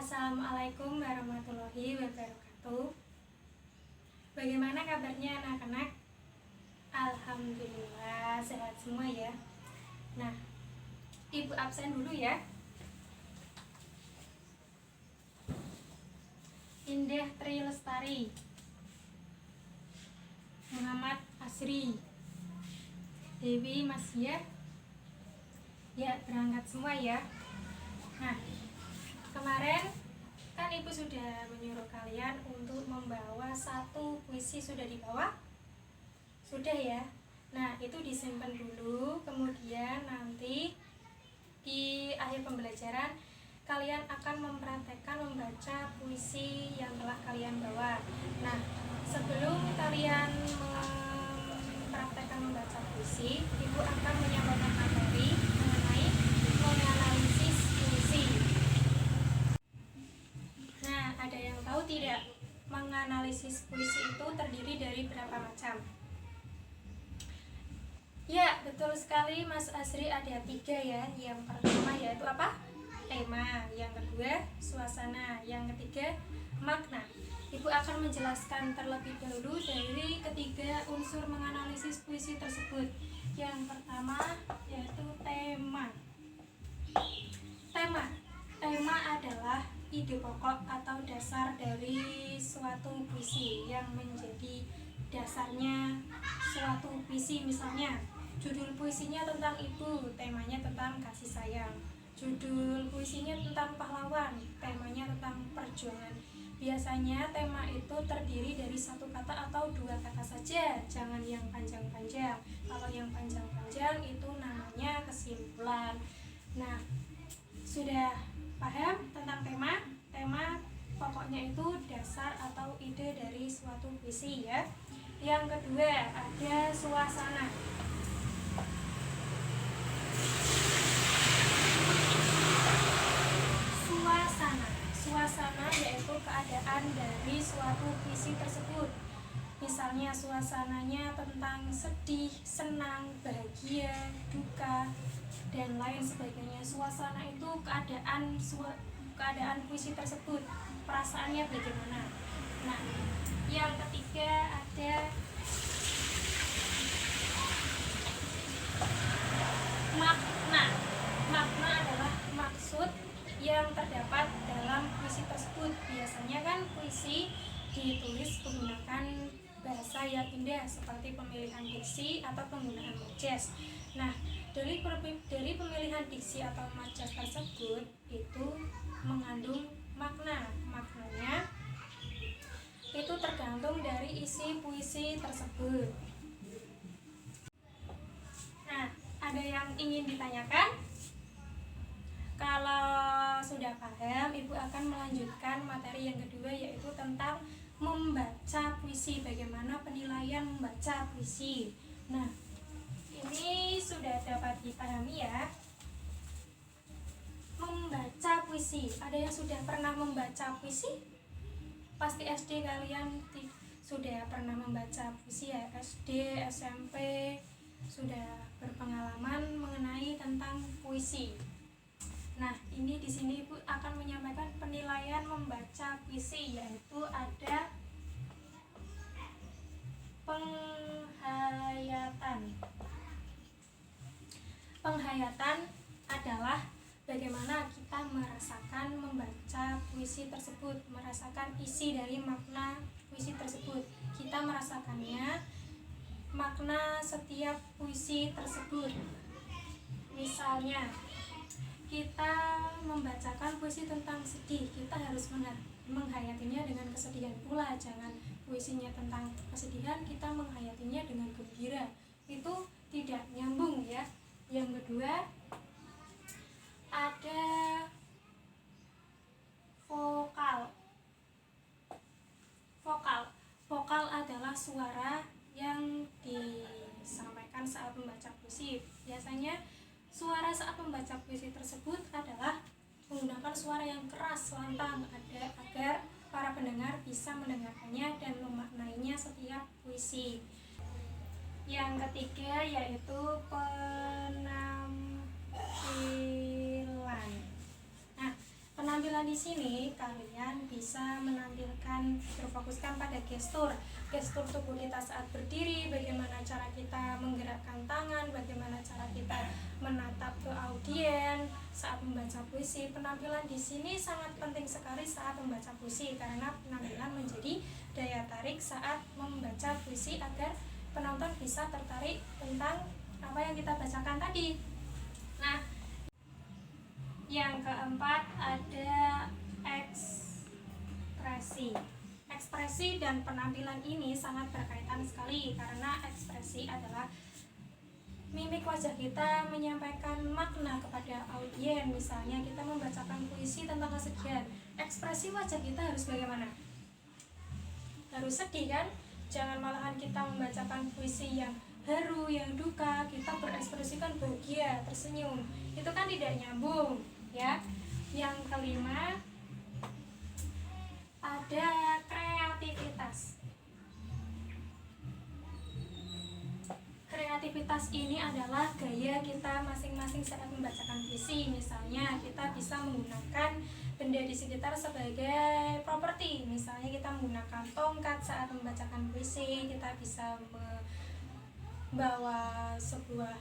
Assalamualaikum warahmatullahi wabarakatuh. Bagaimana kabarnya anak-anak? Alhamdulillah sehat semua ya. Nah, Ibu absen dulu ya. Indah Tri Lestari, Muhammad Asri, Dewi Masya. Ya, berangkat semua ya. Nah, kemarin kan Ibu sudah menyuruh kalian untuk membawa satu puisi, sudah dibawa? Sudah ya. Nah, itu disimpan dulu, kemudian nanti di akhir pembelajaran kalian akan mempraktekkan membaca puisi yang telah kalian bawa. Nah, sebelum kalian mempraktekkan membaca puisi, Ibu akan menyampaikan materi mengenai menganalisis puisi. Nah, ada yang tahu tidak menganalisis puisi itu terdiri dari berapa macam? Ya, betul sekali Mas Asri, ada 3 ya. Yang pertama yaitu apa? Tema. Yang kedua, suasana. Yang ketiga, makna. Ibu akan menjelaskan terlebih dahulu dari ketiga unsur menganalisis puisi tersebut. Yang pertama yaitu tema. Tema adalah ide pokok atau dasar dari suatu puisi yang menjadi dasarnya suatu puisi. Misalnya, judul puisinya tentang ibu, temanya tentang kasih sayang. Judul puisinya tentang pahlawan, temanya tentang perjuangan. Biasanya tema itu terdiri dari 1 kata atau 2 kata saja, jangan yang panjang-panjang. Kalau yang panjang-panjang itu namanya kesimpulan. Nah, sudah paham tentang tema? Tema pokoknya itu dasar atau ide dari suatu puisi ya. Yang kedua ada suasana. Suasana yaitu keadaan dari suatu puisi tersebut. Misalnya suasananya tentang sedih, senang, bahagia, duka, dan lain sebagainya. Suasana itu keadaan puisi tersebut, perasaannya bagaimana. Nah, yang ketiga ada makna. Makna adalah maksud yang terdapat dalam puisi tersebut. Biasanya kan puisi ditulis menggunakan bahasa yang indah seperti pemilihan diksi atau penggunaan majas. Nah, dari pemilihan diksi atau majas tersebut itu mengandung makna. Maknanya itu tergantung dari isi puisi tersebut. Nah, ada yang ingin ditanyakan? Kalau sudah paham, Ibu akan melanjutkan materi yang kedua yaitu tentang membaca puisi. Bagaimana penilaian membaca puisi. Nah, ini sudah dapat dipahami ya. Membaca puisi. Ada yang sudah pernah membaca puisi? Pasti SD kalian sudah pernah membaca puisi ya. SD, SMP sudah berpengalaman mengenai tentang puisi. Nah, ini di sini Ibu akan menyampaikan penilaian membaca puisi, yaitu ada penghayatan. Penghayatan adalah bagaimana kita merasakan membaca puisi tersebut, merasakan isi dari makna puisi tersebut. Kita merasakannya makna setiap puisi tersebut. Misalnya, kita membacakan puisi tentang sedih, kita harus menghayatinya dengan kesedihan pula. Jangan puisinya tentang kesedihan kita menghayatinya dengan gembira, itu tidak nyambung ya. Yang kedua ada vokal. Vokal adalah suara yang disampaikan saat membaca puisi. Biasanya suara saat membaca puisi tersebut adalah menggunakan suara yang keras, lantang, agar para pendengar bisa mendengarkannya dan memaknainya setiap puisi. Yang ketiga yaitu penampilan. Nah, penampilan penampilan di sini kalian bisa menampilkan, berfokuskan pada gestur tubuh kita saat berdiri, bagaimana cara kita menggerakkan tangan, bagaimana cara kita menatap ke audien saat membaca puisi. Penampilan di sini sangat penting sekali saat membaca puisi karena penampilan menjadi daya tarik saat membaca puisi agar penonton bisa tertarik tentang apa yang kita bacakan tadi. Nah, yang keempat ada ekspresi. Ekspresi dan penampilan ini sangat berkaitan sekali karena ekspresi adalah mimik wajah kita menyampaikan makna kepada audien. Misalnya kita membacakan puisi tentang kesedihan, ekspresi wajah kita harus bagaimana? Harus sedih kan? Jangan malahan kita membacakan puisi yang haru, yang duka, kita berekspresikan bahagia, tersenyum. Itu kan tidak nyambung, ya. Yang kelima ada kreativitas. Kreativitas ini adalah gaya kita masing-masing saat membacakan puisi. Misalnya kita bisa menggunakan benda di sekitar sebagai properti. Misalnya kita menggunakan tongkat saat membacakan puisi, kita bisa membawa sebuah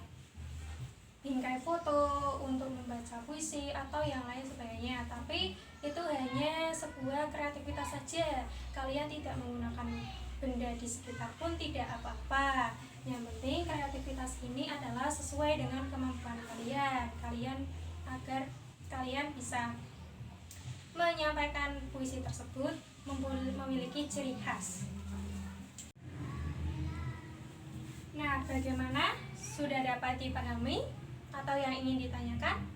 bingkai foto untuk membaca puisi atau yang lain sebagainya. Tapi itu hanya sebuah kreativitas saja. Kalian tidak menggunakan benda di sekitar pun tidak apa-apa. Yang penting kreativitas ini adalah sesuai dengan kemampuan kalian agar kalian bisa menyampaikan puisi tersebut memiliki ciri khas. Nah, bagaimana? Sudah dapat dipahami atau yang ingin ditanyakan?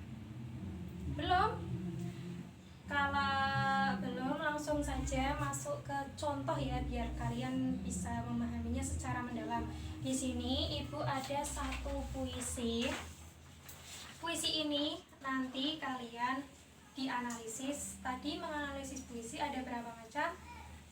Belum? Kalau belum, langsung saja masuk ke contoh ya, biar kalian bisa memahaminya secara mendalam. Di sini Ibu ada satu puisi. Puisi ini nanti kalian dianalisis. Tadi menganalisis puisi ada berapa macam?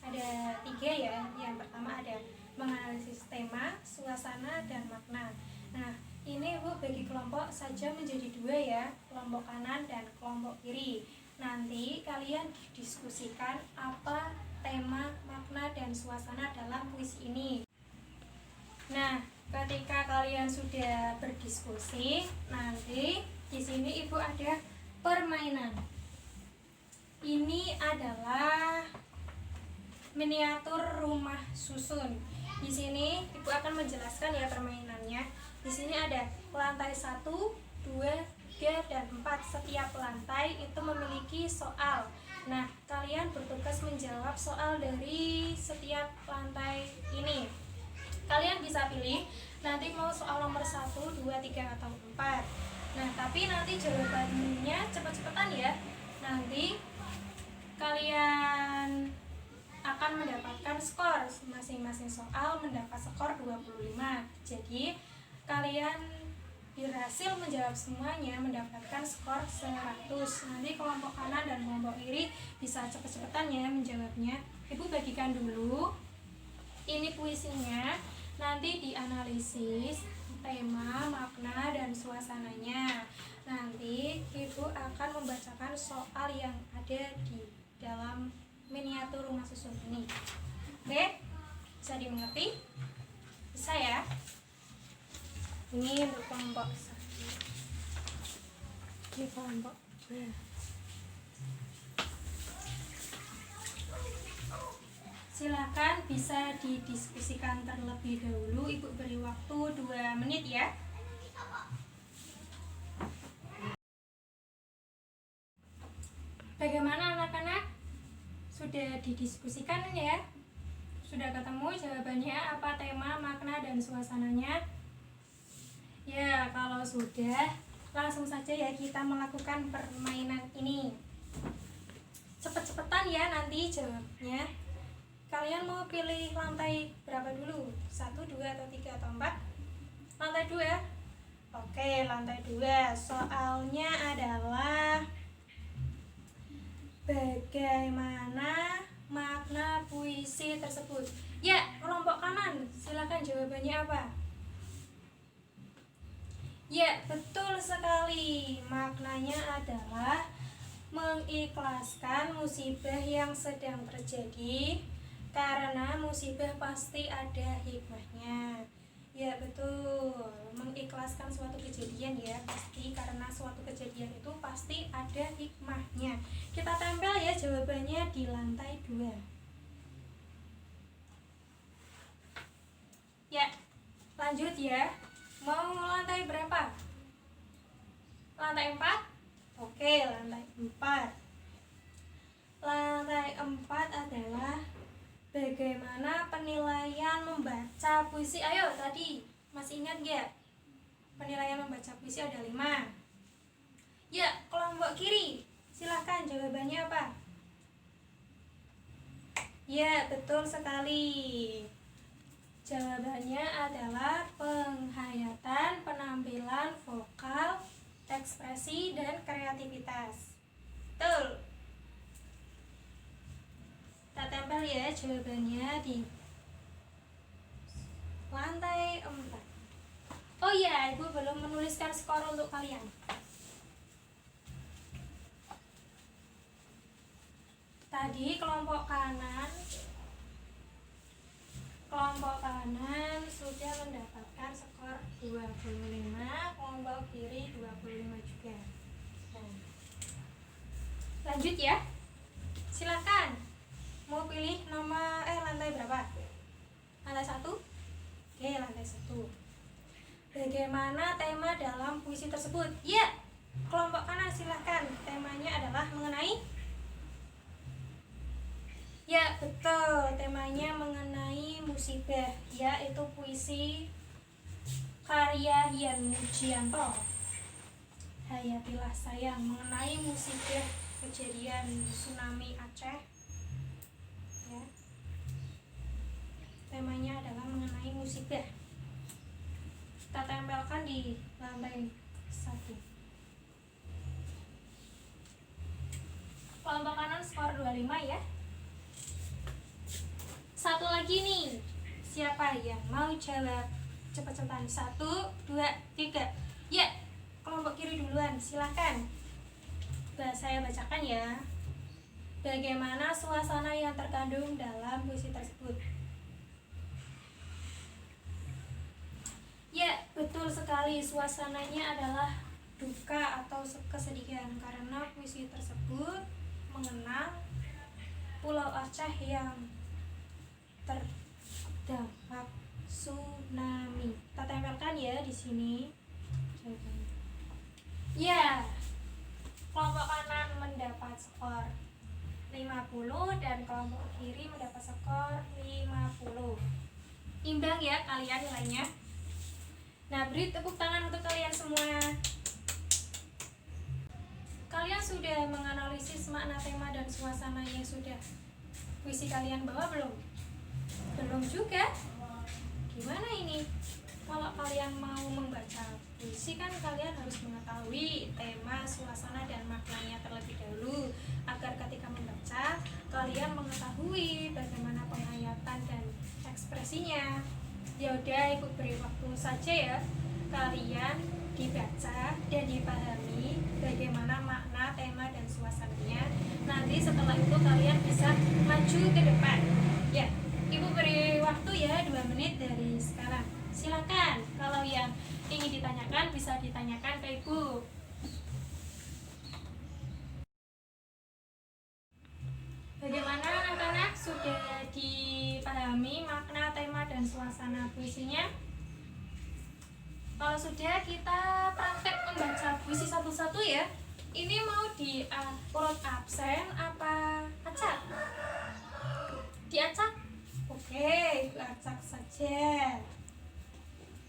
Ada 3 ya. Yang pertama ada menganalisis tema, suasana, dan makna. Nah, ini Ibu bagi kelompok saja menjadi 2 ya, kelompok kanan dan kelompok kiri. Nanti kalian diskusikan apa tema, makna, dan suasana dalam puisi ini. Nah, ketika kalian sudah berdiskusi, nanti di sini Ibu ada permainan. Ini adalah miniatur rumah susun. Di sini Ibu akan menjelaskan ya permainannya. Di sini ada lantai 1, 2, 3, dan 4. Setiap lantai itu memiliki soal. Nah, kalian bertugas menjawab soal dari setiap lantai ini. Kalian bisa pilih nanti mau soal nomor 1, 2, 3, atau 4. Nah, tapi nanti jawabannya cepet-cepetan ya. Nanti kalian akan mendapatkan skor. Masing-masing soal mendapat skor 25. Jadi kalian berhasil menjawab semuanya mendapatkan skor 100. Nanti kelompok kanan dan kelompok kiri bisa cepet-cepetan ya menjawabnya. Ibu bagikan dulu. Ini puisinya. Nanti dianalisis tema, makna, dan suasananya. Nanti Ibu akan membacakan soal yang ada di dalam miniatur rumah susun ini. Oke? Bisa dimengerti? Bisa ya? Ini untuk kelompok 1. Ini kelompok 2. Silakan bisa didiskusikan terlebih dahulu. Ibu beri waktu 2 menit ya. Bagaimana anak-anak? Sudah didiskusikan ya? Sudah ketemu jawabannya apa tema, makna, dan suasananya? Ya, kalau sudah, langsung saja ya kita melakukan permainan ini. Cepet-cepetan ya nanti jawabnya. Kalian mau pilih lantai berapa dulu? 1, 2, atau 3, atau 4? Lantai 2? Oke, lantai 2. Soalnya adalah bagaimana makna puisi tersebut. Ya, kelompok kanan, silakan jawabannya apa? Ya, betul sekali. Maknanya adalah mengikhlaskan musibah yang sedang terjadi karena musibah pasti ada hikmahnya. Ya betul, mengikhlaskan suatu kejadian ya pasti, karena suatu kejadian itu pasti ada hikmahnya. Kita tempel ya jawabannya di lantai 2. Ya, lanjut ya. Mau lantai berapa? Lantai 4? Oke, lantai 4. Lantai 4 adalah bagaimana penilaian membaca puisi. Ayo, tadi masih ingat gak? Penilaian membaca puisi ada 5. Ya, kelompok kiri, silahkan jawabannya apa? Ya, betul sekali. Jawabannya adalah penghayatan, penampilan vokal, ekspresi, dan kreativitas. Betul. Kita tempel ya jawabannya di lantai 4. Oh iya, Ibu belum menuliskan skor untuk kalian. Tadi kelompok kanan sudah mendapatkan skor 25, kelompok kiri 25 juga. Nah, lanjut ya. Silakan. Mau pilih nomor lantai berapa? Lantai 1? Oke, lantai 1. Bagaimana tema dalam puisi tersebut? Ya, kelompok kanan silakan. Temanya adalah mengenai. Ya, betul. Temanya mengenai musibah, yaitu puisi karya Yan Mujianto, Hayatilah Sayang, mengenai musibah kejadian tsunami Aceh. Ya. Temanya adalah mengenai musibah. Kita tempelkan di lantai 1. Kelompok kanan skor 25 ya. Satu lagi nih, siapa yang mau jawab? Cepat-cepatan. 1, 2, 3. Ya, kelompok kiri duluan, silakan. Saya bacakan ya. Bagaimana suasana yang terkandung dalam puisi tersebut? Ya, betul sekali. Suasananya adalah duka atau kesedihan karena puisi tersebut mengenang Pulau Aceh yang terdampak tsunami. Kita tempelkan ya di sini. Ya, kelompok kanan mendapat skor 50 dan kelompok kiri mendapat skor 50. Imbang ya kalian nilainya. Nah, beri tepuk tangan untuk kalian semua. Kalian sudah menganalisis makna, tema, dan suasana yang sudah puisi kalian bawa belum? Belum juga. Gimana ini? Kalau kalian mau membaca puisi kan kalian harus mengetahui tema, suasana, dan maknanya terlebih dahulu, agar ketika membaca kalian mengetahui bagaimana penghayatan dan ekspresinya. Ya udah, Ibu beri waktu saja ya kalian dibaca dan dipahami bagaimana makna, tema, dan suasananya. Nanti setelah itu kalian bisa maju ke depan. Ya, Ibu beri waktu ya 2 menit dari sekarang. Silakan, kalau yang ingin ditanyakan bisa ditanyakan ke Ibu. Bagaimana anak-anak, sudah dipahami makna, tema, dan suasana puisinya? Kalau sudah, kita praktek membaca puisi satu-satu ya. Ini mau di urut absen apa acak? Diacak? Oke, acak saja.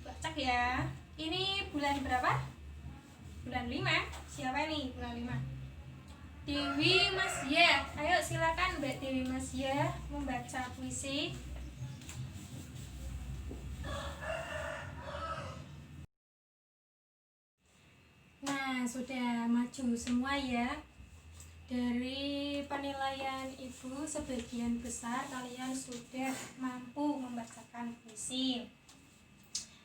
Acak ya. Ini bulan berapa? Bulan 5. Siapa nih bulan 5? Dewi Masya. Ayo silakan Mbak Dewi Masya membaca puisi. Nah, sudah maju semua ya. Dari penilaian Ibu, sebagian besar kalian sudah mampu membacakan puisi.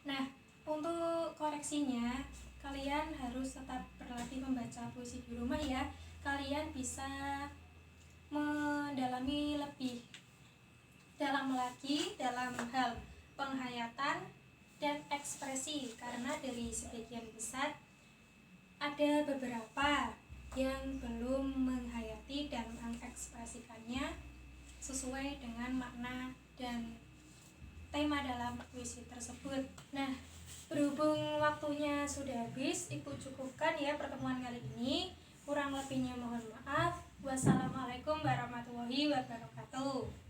Nah, untuk koreksinya, kalian harus tetap berlatih membaca puisi di rumah ya. kalian bisa mendalami lebih dalam lagi dalam hal penghayatan dan ekspresi, karena dari sebagian besar ada beberapa yang belum menghayati dan mengekspresikannya sesuai dengan makna dan tema dalam puisi tersebut. Nah, berhubung waktunya sudah habis, Ibu cukupkan ya pertemuan kali ini. Kurang lebihnya mohon maaf. Wassalamualaikum warahmatullahi wabarakatuh.